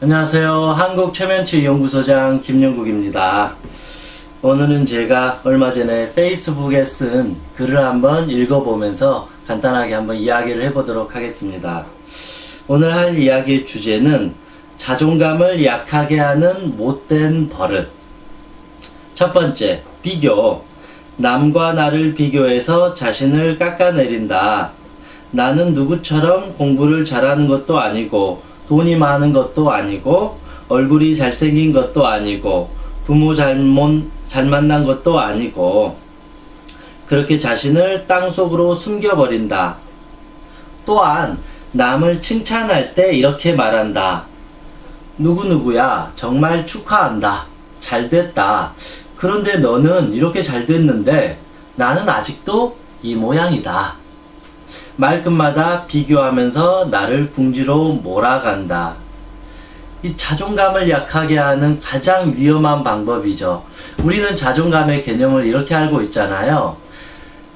안녕하세요. 한국최면치연구소장 김영국입니다. 오늘은 제가 얼마 전에 페이스북에 쓴 글을 한번 읽어보면서 간단하게 한번 이야기를 해보도록 하겠습니다. 오늘 할 이야기의 주제는 자존감을 약하게 하는 못된 버릇. 첫 번째, 비교. 남과 나를 비교해서 자신을 깎아내린다. 나는 누구처럼 공부를 잘하는 것도 아니고 돈이 많은 것도 아니고 얼굴이 잘생긴 것도 아니고 부모 잘 만난 것도 아니고 그렇게 자신을 땅속으로 숨겨버린다. 또한 남을 칭찬할 때 이렇게 말한다. 누구누구야 정말 축하한다. 잘됐다. 그런데 너는 이렇게 잘됐는데 나는 아직도 이 모양이다. 말끝마다 비교하면서 나를 궁지로 몰아간다. 이 자존감을 약하게 하는 가장 위험한 방법이죠. 우리는 자존감의 개념을 이렇게 알고 있잖아요.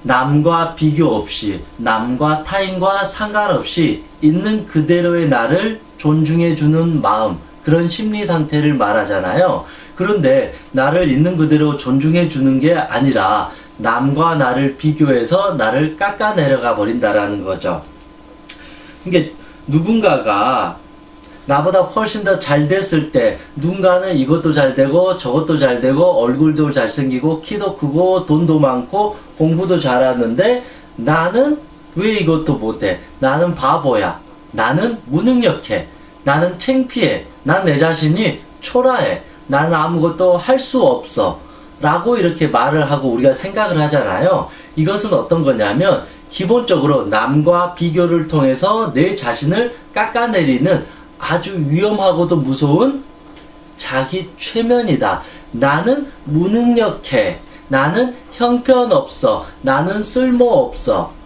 남과 비교 없이, 남과 타인과 상관없이 있는 그대로의 나를 존중해주는 마음, 그런 심리 상태를 말하잖아요. 그런데 나를 있는 그대로 존중해주는 게 아니라 남과 나를 비교해서 나를 깎아내려가 버린다라는 거죠. 이게 누군가가 나보다 훨씬 더 잘 됐을 때 누군가는 이것도 잘 되고 저것도 잘 되고 얼굴도 잘생기고 키도 크고 돈도 많고 공부도 잘하는데 나는 왜 이것도 못해? 나는 바보야. 나는 무능력해. 나는 창피해. 난 내 자신이 초라해. 나는 아무것도 할 수 없어. 라고 이렇게 말을 하고 우리가 생각을 하잖아요. 이것은 어떤 거냐면 기본적으로 남과 비교를 통해서 내 자신을 깎아내리는 아주 위험하고도 무서운 자기 최면이다. 나는 무능력해. 나는 형편없어. 나는 쓸모없어.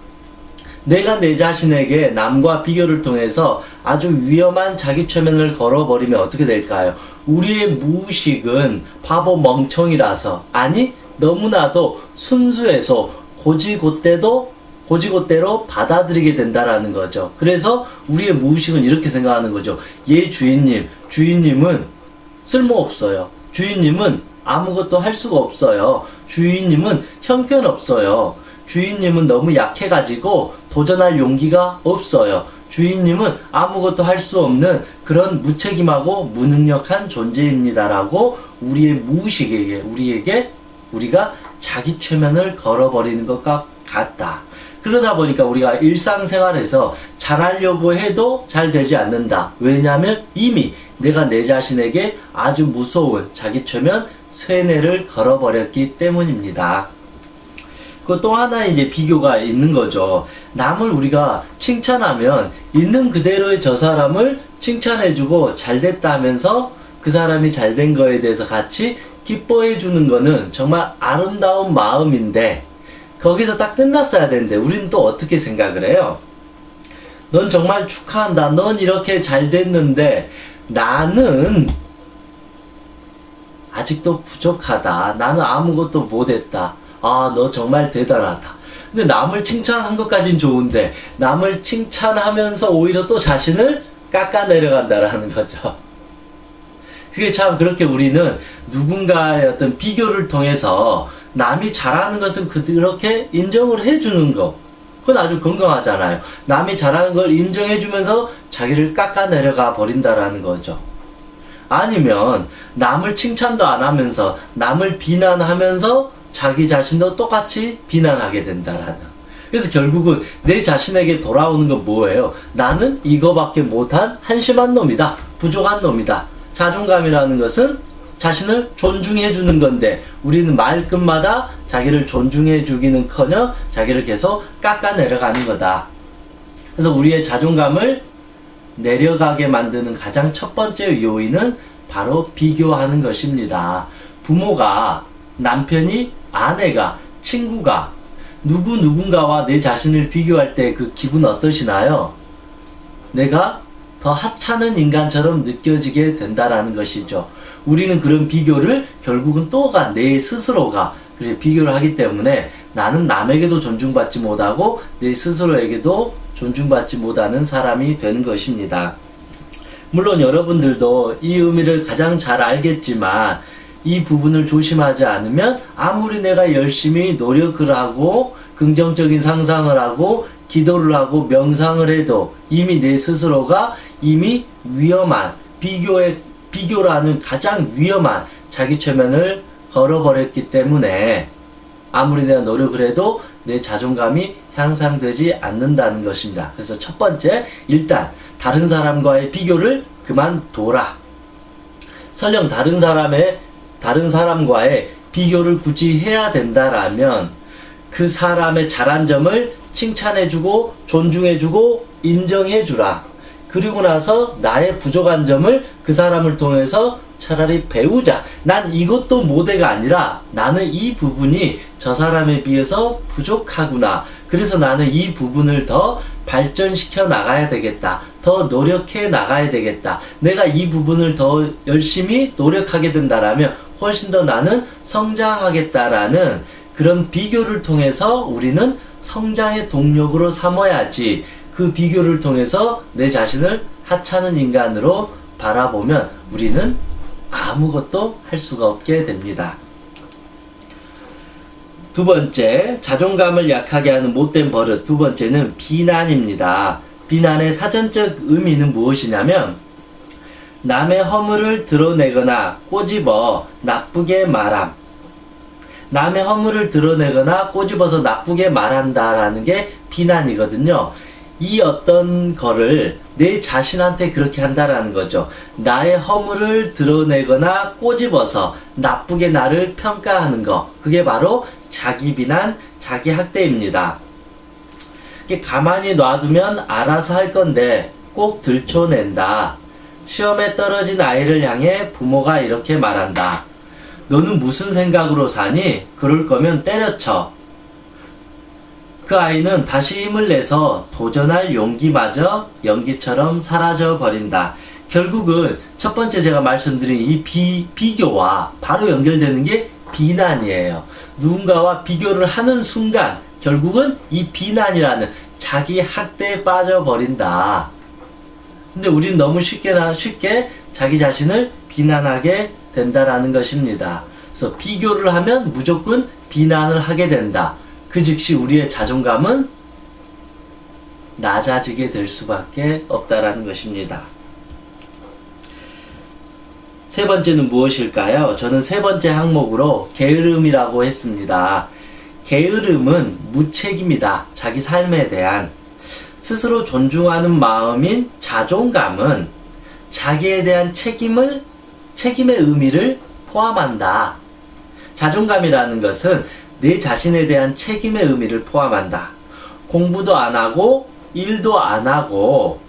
내가 내 자신에게 남과 비교를 통해서 아주 위험한 자기 최면을 걸어버리면 어떻게 될까요? 우리의 무의식은 바보 멍청이라서, 아니 너무나도 순수해서 고지곳대로 받아들이게 된다라는 거죠. 그래서 우리의 무의식은 이렇게 생각하는 거죠. 얘 주인님은 쓸모없어요. 주인님은 아무것도 할 수가 없어요. 주인님은 형편없어요. 주인님은 너무 약해가지고 도전할 용기가 없어요. 주인님은 아무것도 할 수 없는 그런 무책임하고 무능력한 존재입니다라고 우리의 무의식에게 우리가 자기 최면을 걸어버리는 것과 같다. 그러다 보니까 우리가 일상생활에서 잘하려고 해도 잘 되지 않는다. 왜냐하면 이미 내가 내 자신에게 아주 무서운 자기 최면 세뇌를 걸어버렸기 때문입니다. 그 또 하나 이제 비교가 있는 거죠. 남을 우리가 칭찬하면 있는 그대로의 저 사람을 칭찬해주고 잘됐다 하면서 그 사람이 잘된 거에 대해서 같이 기뻐해주는 거는 정말 아름다운 마음인데 거기서 딱 끝났어야 되는데 우리는 또 어떻게 생각을 해요? 넌 정말 축하한다. 넌 이렇게 잘됐는데 나는 아직도 부족하다. 나는 아무것도 못했다. 아, 너 정말 대단하다. 근데 남을 칭찬한 것까진 좋은데 남을 칭찬하면서 오히려 또 자신을 깎아내려간다라는 거죠. 그게 참 그렇게 우리는 누군가의 어떤 비교를 통해서 남이 잘하는 것은 그렇게 인정을 해주는 거. 그건 아주 건강하잖아요. 남이 잘하는 걸 인정해주면서 자기를 깎아내려가 버린다라는 거죠. 아니면 남을 칭찬도 안 하면서 남을 비난하면서 자기 자신도 똑같이 비난하게 된다라는. 그래서 결국은 내 자신에게 돌아오는 건 뭐예요? 나는 이거밖에 못한 한심한 놈이다. 부족한 놈이다. 자존감이라는 것은 자신을 존중해 주는 건데 우리는 말끝마다 자기를 존중해 주기는커녕 자기를 계속 깎아내려가는 거다. 그래서 우리의 자존감을 내려가게 만드는 가장 첫 번째 요인은 바로 비교하는 것입니다. 부모가, 남편이, 아내가, 친구가 누군가와 내 자신을 비교할 때 그 기분 어떠시나요? 내가 더 하찮은 인간처럼 느껴지게 된다라는 것이죠. 우리는 그런 비교를 결국은 또가 내 스스로가 그렇게 비교를 하기 때문에 나는 남에게도 존중받지 못하고 내 스스로에게도 존중받지 못하는 사람이 되는 것입니다. 물론 여러분들도 이 의미를 가장 잘 알겠지만 이 부분을 조심하지 않으면 아무리 내가 열심히 노력을 하고 긍정적인 상상을 하고 기도를 하고 명상을 해도 이미 내 스스로가 이미 위험한 비교라는 가장 위험한 자기 최면을 걸어버렸기 때문에 아무리 내가 노력을 해도 내 자존감이 향상되지 않는다는 것입니다. 그래서 첫 번째, 일단 다른 사람과의 비교를 그만둬라. 설령 다른 사람과의 비교를 굳이 해야 된다라면 그 사람의 잘한 점을 칭찬해주고 존중해주고 인정해주라. 그리고 나서 나의 부족한 점을 그 사람을 통해서 차라리 배우자. 난 이것도 모대가 아니라 나는 이 부분이 저 사람에 비해서 부족하구나. 그래서 나는 이 부분을 더 발전시켜 나가야 되겠다. 더 노력해 나가야 되겠다. 내가 이 부분을 더 열심히 노력하게 된다라면 훨씬 더 나는 성장하겠다라는 그런 비교를 통해서 우리는 성장의 동력으로 삼아야지. 그 비교를 통해서 내 자신을 하찮은 인간으로 바라보면 우리는 아무것도 할 수가 없게 됩니다. 두 번째, 자존감을 약하게 하는 못된 버릇. 두 번째는 비난입니다. 비난의 사전적 의미는 무엇이냐면 남의 허물을 드러내거나 꼬집어 나쁘게 말함. 남의 허물을 드러내거나 꼬집어서 나쁘게 말한다라는 게 비난이거든요. 이 어떤 거를 내 자신한테 그렇게 한다라는 거죠. 나의 허물을 드러내거나 꼬집어서 나쁘게 나를 평가하는 거. 그게 바로 자기 비난, 자기 학대입니다. 가만히 놔두면 알아서 할 건데 꼭 들춰낸다. 시험에 떨어진 아이를 향해 부모가 이렇게 말한다. 너는 무슨 생각으로 사니? 그럴 거면 때려쳐. 그 아이는 다시 힘을 내서 도전할 용기마저 연기처럼 사라져 버린다. 결국은 첫 번째 제가 말씀드린 이 비교와 바로 연결되는 게 비난이에요. 누군가와 비교를 하는 순간 결국은 이 비난이라는 자기 학대에 빠져버린다. 근데 우린 너무 쉽게 자기 자신을 비난하게 된다라는 것입니다. 그래서 비교를 하면 무조건 비난을 하게 된다. 그 즉시 우리의 자존감은 낮아지게 될 수밖에 없다라는 것입니다. 세 번째는 무엇일까요? 저는 세 번째 항목으로 게으름이라고 했습니다. 게으름은 무책임이다. 자기 삶에 대한 스스로 존중하는 마음인 자존감은 자기에 대한 책임의 의미를 포함한다. 자존감이라는 것은 내 자신에 대한 책임의 의미를 포함한다. 공부도 안 하고 일도 안 하고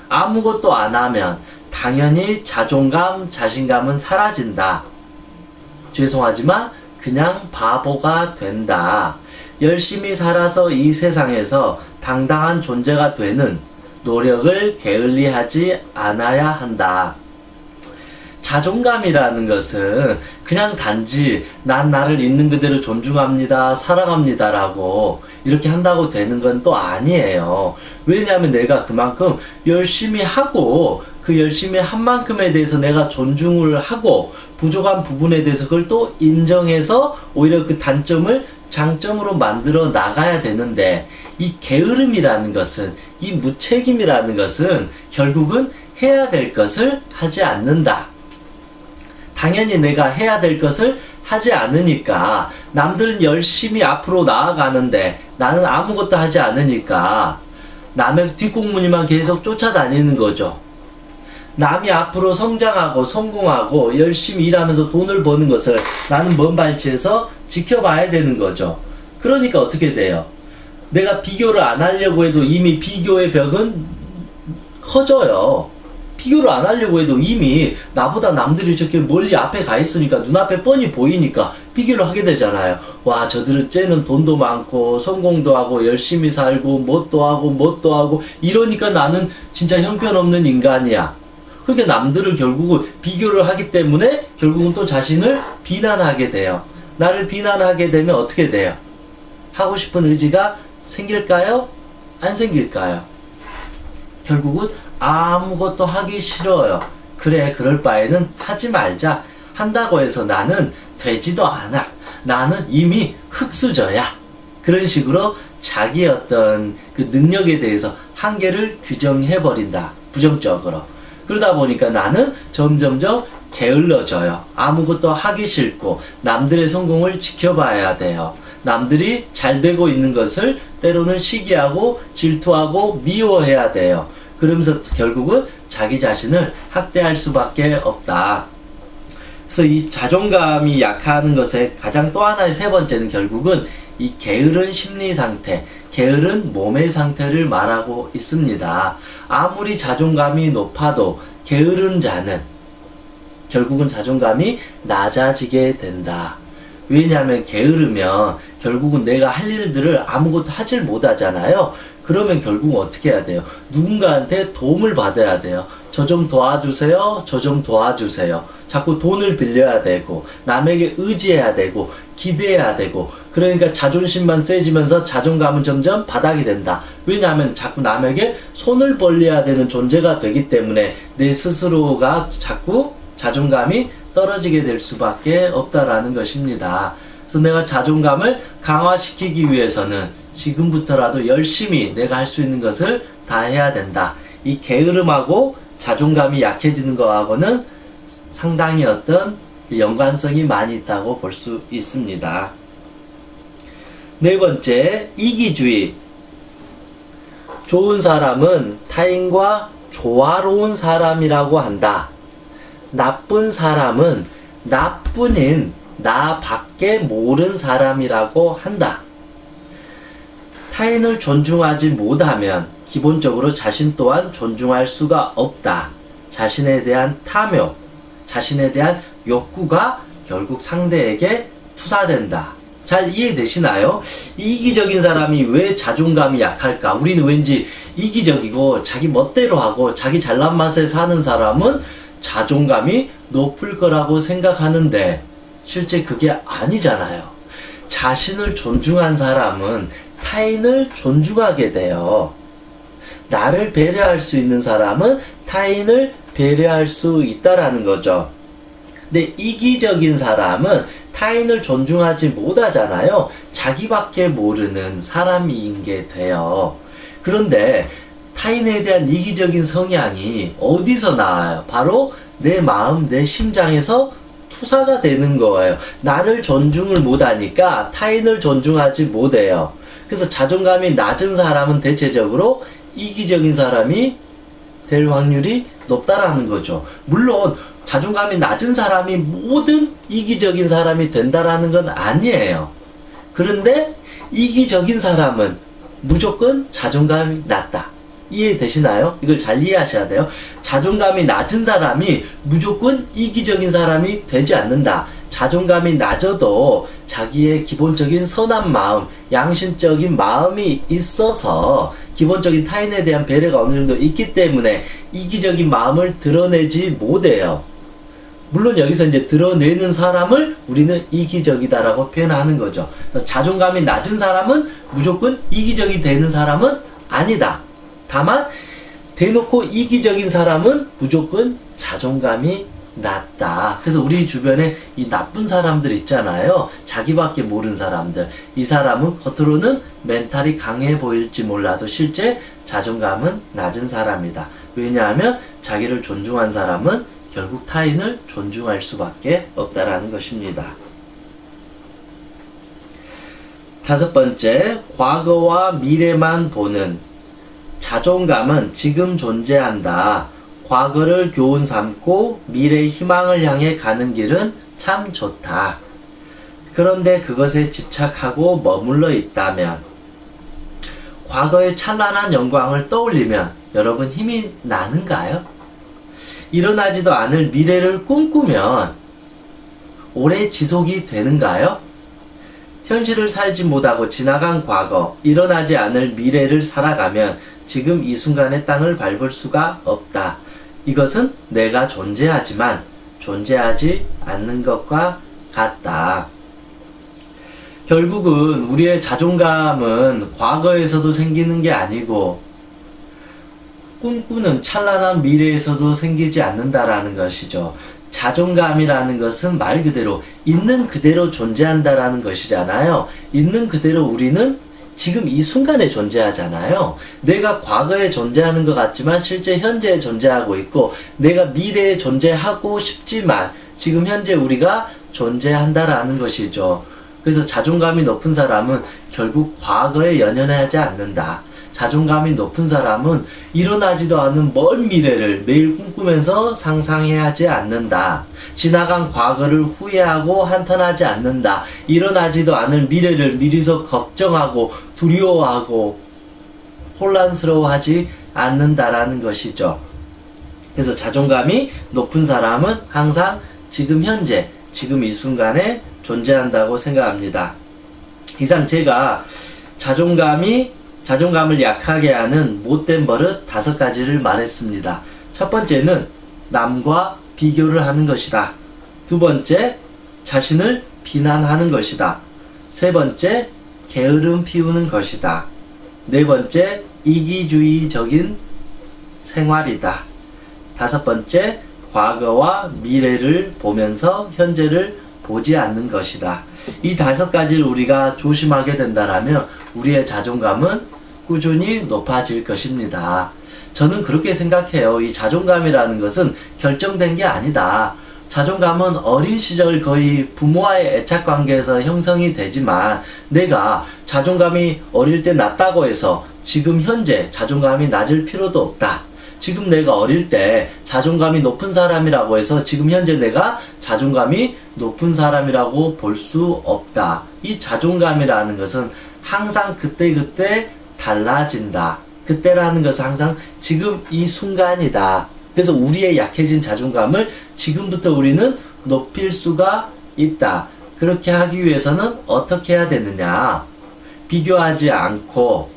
아무것도 안 하면 당연히 자존감, 자신감은 사라진다. 죄송하지만 그냥 바보가 된다. 열심히 살아서 이 세상에서 당당한 존재가 되는 노력을 게을리하지 않아야 한다. 자존감이라는 것은 그냥 단지 난 나를 있는 그대로 존중합니다, 사랑합니다 라고 이렇게 한다고 되는 건 또 아니에요. 왜냐하면 내가 그만큼 열심히 하고 그 열심히 한 만큼에 대해서 내가 존중을 하고 부족한 부분에 대해서 그걸 또 인정해서 오히려 그 단점을 장점으로 만들어 나가야 되는데 이 게으름이라는 것은, 이 무책임이라는 것은 결국은 해야 될 것을 하지 않는다. 당연히 내가 해야 될 것을 하지 않으니까 남들은 열심히 앞으로 나아가는데 나는 아무것도 하지 않으니까 남의 뒷공무니만 계속 쫓아다니는 거죠. 남이 앞으로 성장하고 성공하고 열심히 일하면서 돈을 버는 것을 나는 먼 발치에서 지켜봐야 되는 거죠. 그러니까 어떻게 돼요? 내가 비교를 안 하려고 해도 이미 비교의 벽은 커져요. 비교를 안 하려고 해도 이미 나보다 남들이 저렇게 멀리 앞에 가 있으니까 눈앞에 뻔히 보이니까 비교를 하게 되잖아요. 와, 쟤는 돈도 많고 성공도 하고 열심히 살고 뭣도 하고 이러니까 나는 진짜 형편없는 인간이야. 그러니까 남들을 결국은 비교를 하기 때문에 결국은 또 자신을 비난하게 돼요. 나를 비난하게 되면 어떻게 돼요? 하고 싶은 의지가 생길까요? 안 생길까요? 결국은 아무것도 하기 싫어요. 그래, 그럴 바에는 하지 말자. 한다고 해서 나는 되지도 않아. 나는 이미 흙수저야. 그런 식으로 자기의 어떤 그 능력에 대해서 한계를 규정해버린다. 부정적으로. 그러다 보니까 나는 점점점 게을러져요. 아무것도 하기 싫고 남들의 성공을 지켜봐야 돼요. 남들이 잘 되고 있는 것을 때로는 시기하고 질투하고 미워해야 돼요. 그러면서 결국은 자기 자신을 학대할 수밖에 없다. 그래서 이 자존감이 약화하는 것의 가장 또 하나의 세 번째는 결국은 이 게으른 심리 상태, 게으른 몸의 상태를 말하고 있습니다. 아무리 자존감이 높아도 게으른 자는 결국은 자존감이 낮아지게 된다. 왜냐하면 게으르면 결국은 내가 할 일들을 아무것도 하질 못하잖아요. 그러면 결국은 어떻게 해야 돼요? 누군가한테 도움을 받아야 돼요. 저 좀 도와주세요. 저 좀 도와주세요. 자꾸 돈을 빌려야 되고 남에게 의지해야 되고 기대해야 되고 그러니까 자존심만 세지면서 자존감은 점점 바닥이 된다. 왜냐하면 자꾸 남에게 손을 벌려야 되는 존재가 되기 때문에 내 스스로가 자꾸 자존감이 떨어지게 될 수밖에 없다라는 것입니다. 그래서 내가 자존감을 강화시키기 위해서는 지금부터라도 열심히 내가 할 수 있는 것을 다 해야 된다. 이 게으름하고 자존감이 약해지는 거하고는 상당히 어떤 연관성이 많이 있다고 볼 수 있습니다. 네 번째, 이기주의. 좋은 사람은 타인과 조화로운 사람이라고 한다. 나쁜 사람은 나뿐인 나밖에 모르는 사람이라고 한다. 타인을 존중하지 못하면 기본적으로 자신 또한 존중할 수가 없다. 자신에 대한 탐욕, 자신에 대한 욕구가 결국 상대에게 투사된다. 잘 이해되시나요? 이기적인 사람이 왜 자존감이 약할까? 우리는 왠지 이기적이고 자기 멋대로 하고 자기 잘난 맛에 사는 사람은 자존감이 높을 거라고 생각하는데 실제 그게 아니잖아요. 자신을 존중한 사람은 타인을 존중하게 돼요. 나를 배려할 수 있는 사람은 타인을 배려할 수 있다라는 거죠. 근데 이기적인 사람은 타인을 존중하지 못하잖아요. 자기밖에 모르는 사람인 게 돼요. 그런데 타인에 대한 이기적인 성향이 어디서 나와요? 바로 내 마음, 내 심장에서 투사가 되는 거예요. 나를 존중을 못하니까 타인을 존중하지 못해요. 그래서 자존감이 낮은 사람은 대체적으로 이기적인 사람이 될 확률이 높다라는 거죠. 물론 자존감이 낮은 사람이 모든 이기적인 사람이 된다라는 건 아니에요. 그런데 이기적인 사람은 무조건 자존감이 낮다. 이해되시나요? 이걸 잘 이해하셔야 돼요. 자존감이 낮은 사람이 무조건 이기적인 사람이 되지 않는다. 자존감이 낮아도 자기의 기본적인 선한 마음, 양심적인 마음이 있어서 기본적인 타인에 대한 배려가 어느 정도 있기 때문에 이기적인 마음을 드러내지 못해요. 물론 여기서 이제 드러내는 사람을 우리는 이기적이다라고 표현하는 거죠. 그래서 자존감이 낮은 사람은 무조건 이기적이 되는 사람은 아니다. 다만 대놓고 이기적인 사람은 무조건 자존감이 낮다. 그래서 우리 주변에 이 나쁜 사람들 있잖아요. 자기밖에 모르는 사람들. 이 사람은 겉으로는 멘탈이 강해 보일지 몰라도 실제 자존감은 낮은 사람이다. 왜냐하면 자기를 존중한 사람은 결국 타인을 존중할 수밖에 없다라는 것입니다. 다섯 번째, 과거와 미래만 보는. 자존감은 지금 존재한다. 과거를 교훈 삼고 미래의 희망을 향해 가는 길은 참 좋다. 그런데 그것에 집착하고 머물러 있다면, 과거의 찬란한 영광을 떠올리면 여러분 힘이 나는가요? 일어나지도 않을 미래를 꿈꾸면 오래 지속이 되는가요? 현실을 살지 못하고 지나간 과거, 일어나지 않을 미래를 살아가면 지금 이 순간의 땅을 밟을 수가 없다. 이것은 내가 존재하지만 존재하지 않는 것과 같다. 결국은 우리의 자존감은 과거에서도 생기는 게 아니고 꿈꾸는 찬란한 미래에서도 생기지 않는다라는 것이죠. 자존감이라는 것은 말 그대로 있는 그대로 존재한다라는 것이잖아요. 있는 그대로 우리는 지금 이 순간에 존재하잖아요. 내가 과거에 존재하는 것 같지만 실제 현재에 존재하고 있고, 내가 미래에 존재하고 싶지만 지금 현재 우리가 존재한다라는 것이죠. 그래서 자존감이 높은 사람은 결국 과거에 연연하지 않는다. 자존감이 높은 사람은 일어나지도 않은 먼 미래를 매일 꿈꾸면서 상상해야 하지 않는다. 지나간 과거를 후회하고 한탄하지 않는다. 일어나지도 않을 미래를 미리서 걱정하고 두려워하고 혼란스러워하지 않는다라는 것이죠. 그래서 자존감이 높은 사람은 항상 지금 현재, 지금 이 순간에 존재한다고 생각합니다. 이상 제가 자존감을 약하게 하는 못된 버릇 5가지를 말했습니다. 첫 번째는 남과 비교를 하는 것이다. 두 번째, 자신을 비난하는 것이다. 세 번째, 게으름 피우는 것이다. 네 번째, 이기주의적인 생활이다. 다섯 번째, 과거와 미래를 보면서 현재를 보지 않는 것이다. 이 5가지를 우리가 조심하게 된다면 우리의 자존감은 꾸준히 높아질 것입니다. 저는 그렇게 생각해요. 이 자존감이라는 것은 결정된 게 아니다. 자존감은 어린 시절 거의 부모와의 애착관계에서 형성이 되지만, 내가 자존감이 어릴 때 낮다고 해서 지금 현재 자존감이 낮을 필요도 없다. 지금 내가 어릴 때 자존감이 높은 사람이라고 해서 지금 현재 내가 자존감이 높은 사람이라고 볼 수 없다. 이 자존감이라는 것은 항상 그때그때 달라진다. 그때라는 것은 항상 지금 이 순간이다. 그래서 우리의 약해진 자존감을 지금부터 우리는 높일 수가 있다. 그렇게 하기 위해서는 어떻게 해야 되느냐? 비교하지 않고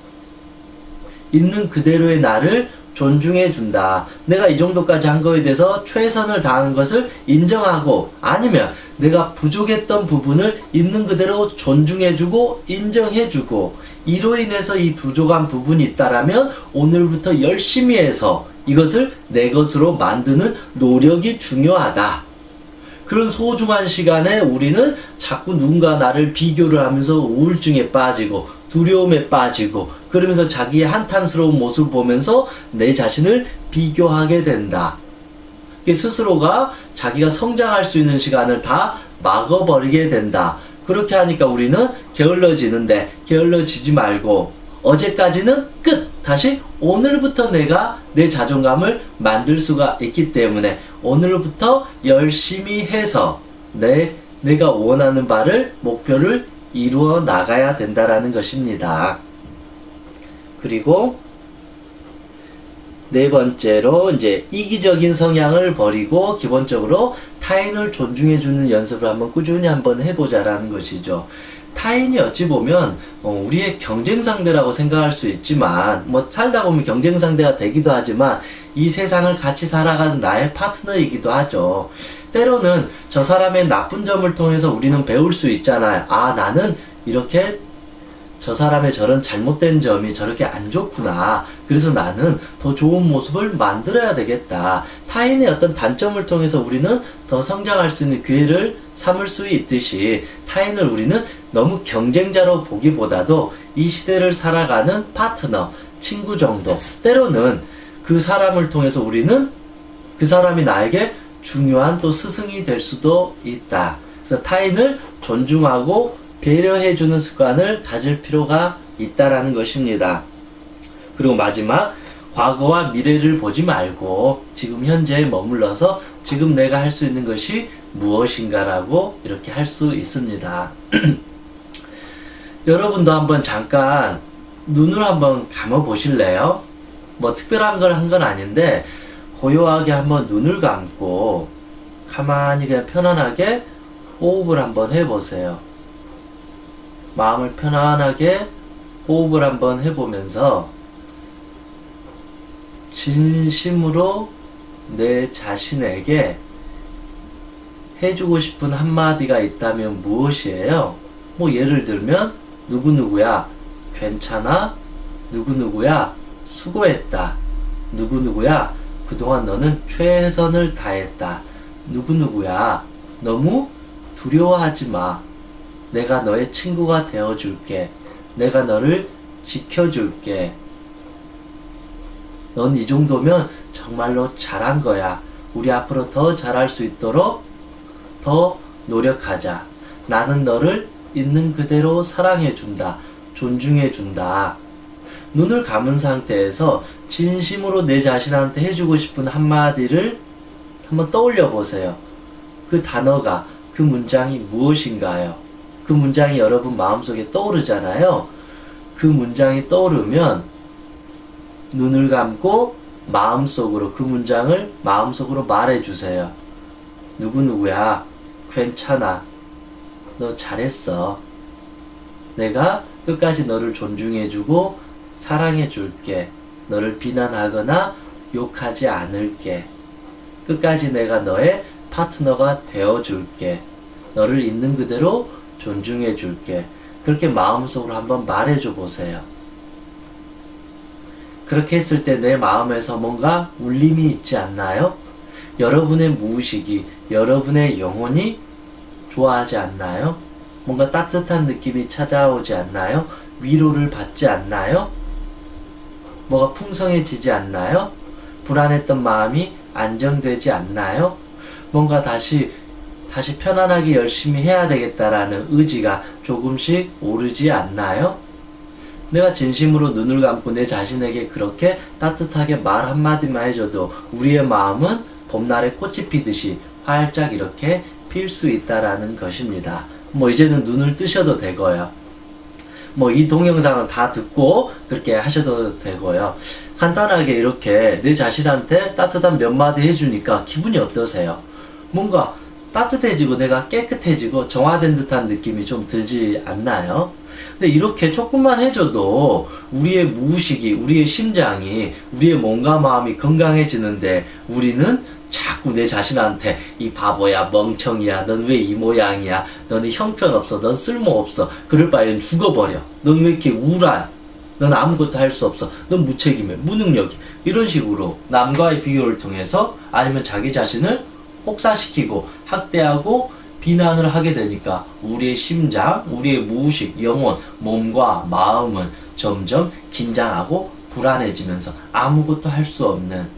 있는 그대로의 나를 존중해 준다. 내가 이 정도까지 한 거에 대해서 최선을 다한 것을 인정하고, 아니면 내가 부족했던 부분을 있는 그대로 존중해 주고 인정해 주고, 이로 인해서 이 부족한 부분이 있다라면 오늘부터 열심히 해서 이것을 내 것으로 만드는 노력이 중요하다. 그런 소중한 시간에 우리는 자꾸 누군가 나를 비교를 하면서 우울증에 빠지고 두려움에 빠지고, 그러면서 자기의 한탄스러운 모습을 보면서 내 자신을 비교하게 된다. 스스로가 자기가 성장할 수 있는 시간을 다 막아버리게 된다. 그렇게 하니까 우리는 게을러지는데, 게을러지지 말고 어제까지는 끝! 다시 오늘부터 내가 내 자존감을 만들 수가 있기 때문에 오늘부터 열심히 해서 내가 원하는 바를, 목표를 이루어 나가야 된다라는 것입니다. 그리고 네 번째로 이제 이기적인 성향을 버리고 기본적으로 타인을 존중해주는 연습을 한번 꾸준히 한번 해보자라는 것이죠. 타인이 어찌 보면 우리의 경쟁 상대라고 생각할 수 있지만, 살다 보면 경쟁 상대가 되기도 하지만 이 세상을 같이 살아가는 나의 파트너이기도 하죠. 때로는 저 사람의 나쁜 점을 통해서 우리는 배울 수 있잖아요. 아, 나는 이렇게 저 사람의 저런 잘못된 점이 저렇게 안 좋구나. 그래서 나는 더 좋은 모습을 만들어야 되겠다. 타인의 어떤 단점을 통해서 우리는 더 성장할 수 있는 기회를 삼을 수 있듯이, 타인을 우리는 너무 경쟁자로 보기보다도 이 시대를 살아가는 파트너, 친구 정도, 때로는 그 사람을 통해서 우리는 그 사람이 나에게 중요한 또 스승이 될 수도 있다. 그래서 타인을 존중하고 배려해주는 습관을 가질 필요가 있다라는 것입니다. 그리고 마지막, 과거와 미래를 보지 말고 지금 현재에 머물러서 지금 내가 할 수 있는 것이 무엇인가라고 이렇게 할 수 있습니다. 여러분도 한번 잠깐 눈을 한번 감아 보실래요? 특별한 걸 한 건 아닌데 고요하게 한번 눈을 감고 가만히 그냥 편안하게 호흡을 한번 해보세요. 마음을 편안하게 호흡을 한번 해보면서 진심으로 내 자신에게 해주고 싶은 한마디가 있다면 무엇이에요? 예를 들면 누구누구야 괜찮아? 누구누구야 수고했다. 누구누구야, 그동안 너는 최선을 다했다. 누구누구야, 너무 두려워하지 마. 내가 너의 친구가 되어줄게. 내가 너를 지켜줄게. 넌 이 정도면 정말로 잘한 거야. 우리 앞으로 더 잘할 수 있도록 더 노력하자. 나는 너를 있는 그대로 사랑해준다. 존중해준다. 눈을 감은 상태에서 진심으로 내 자신한테 해주고 싶은 한마디를 한번 떠올려 보세요. 그 단어가, 그 문장이 무엇인가요? 그 문장이 여러분 마음속에 떠오르잖아요. 그 문장이 떠오르면 눈을 감고 마음속으로 그 문장을 마음속으로 말해주세요. 누구누구야, 괜찮아. 너 잘했어. 내가 끝까지 너를 존중해주고 사랑해줄게. 너를 비난하거나 욕하지 않을게. 끝까지 내가 너의 파트너가 되어줄게. 너를 있는 그대로 존중해줄게. 그렇게 마음속으로 한번 말해줘 보세요. 그렇게 했을 때 내 마음에서 뭔가 울림이 있지 않나요? 여러분의 무의식이, 여러분의 영혼이 좋아하지 않나요? 뭔가 따뜻한 느낌이 찾아오지 않나요? 위로를 받지 않나요? 뭐가 풍성해지지 않나요? 불안했던 마음이 안정되지 않나요? 뭔가 다시 편안하게 열심히 해야 되겠다라는 의지가 조금씩 오르지 않나요? 내가 진심으로 눈을 감고 내 자신에게 그렇게 따뜻하게 말 한마디만 해줘도 우리의 마음은 봄날에 꽃이 피듯이 활짝 이렇게 필 수 있다라는 것입니다. 뭐 이제는 눈을 뜨셔도 되고요. 뭐 이 동영상을 다 듣고 그렇게 하셔도 되고요. 간단하게 이렇게 내 자신한테 따뜻한 몇 마디 해주니까 기분이 어떠세요? 뭔가 따뜻해지고 내가 깨끗해지고 정화된 듯한 느낌이 좀 들지 않나요? 근데 이렇게 조금만 해줘도 우리의 무의식이, 우리의 심장이, 우리의 몸과 마음이 건강해지는데 우리는 자꾸 내 자신한테 이 바보야, 멍청이야, 넌 왜 이 모양이야, 너는 형편없어, 넌 쓸모없어, 그럴 바에는 죽어버려, 넌 왜 이렇게 우울해, 넌 아무것도 할 수 없어, 넌 무책임해, 무능력해, 이런 식으로 남과의 비교를 통해서 아니면 자기 자신을 혹사시키고 학대하고 비난을 하게 되니까 우리의 심장, 우리의 무의식, 영혼, 몸과 마음은 점점 긴장하고 불안해지면서 아무것도 할 수 없는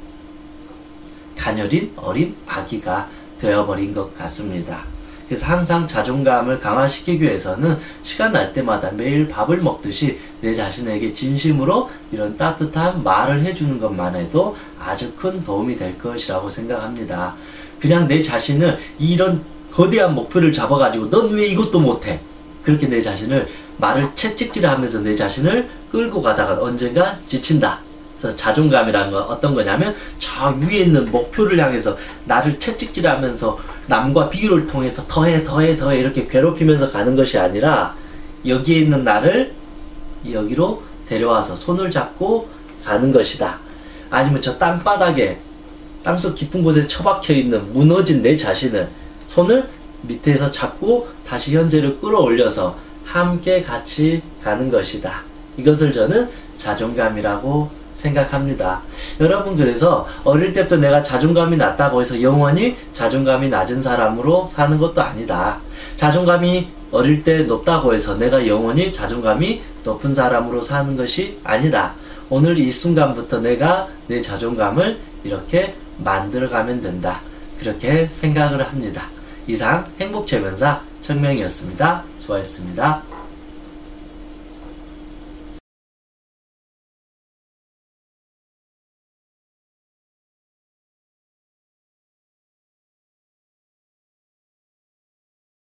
가녀린 어린 아기가 되어버린 것 같습니다. 그래서 항상 자존감을 강화시키기 위해서는 시간 날 때마다 매일 밥을 먹듯이 내 자신에게 진심으로 이런 따뜻한 말을 해주는 것만 해도 아주 큰 도움이 될 것이라고 생각합니다. 그냥 내 자신을 이런 거대한 목표를 잡아가지고 넌 왜 이것도 못해? 그렇게 내 자신을 말을 채찍질하면서 내 자신을 끌고 가다가 언젠가 지친다. 그래서 자존감이라는 건 어떤 거냐면 저 위에 있는 목표를 향해서 나를 채찍질하면서 남과 비교를 통해서 더해 이렇게 괴롭히면서 가는 것이 아니라 여기에 있는 나를 여기로 데려와서 손을 잡고 가는 것이다. 아니면 저 땅바닥에 땅속 깊은 곳에 처박혀 있는 무너진 내 자신을 손을 밑에서 잡고 다시 현재를 끌어올려서 함께 같이 가는 것이다. 이것을 저는 자존감이라고 생각합니다. 여러분, 그래서 어릴 때부터 내가 자존감이 낮다고 해서 영원히 자존감이 낮은 사람으로 사는 것도 아니다. 자존감이 어릴 때 높다고 해서 내가 영원히 자존감이 높은 사람으로 사는 것이 아니다. 오늘 이 순간부터 내가 내 자존감을 이렇게 만들어가면 된다. 그렇게 생각을 합니다. 이상 행복최면사 청명이었습니다. 수고하셨습니다.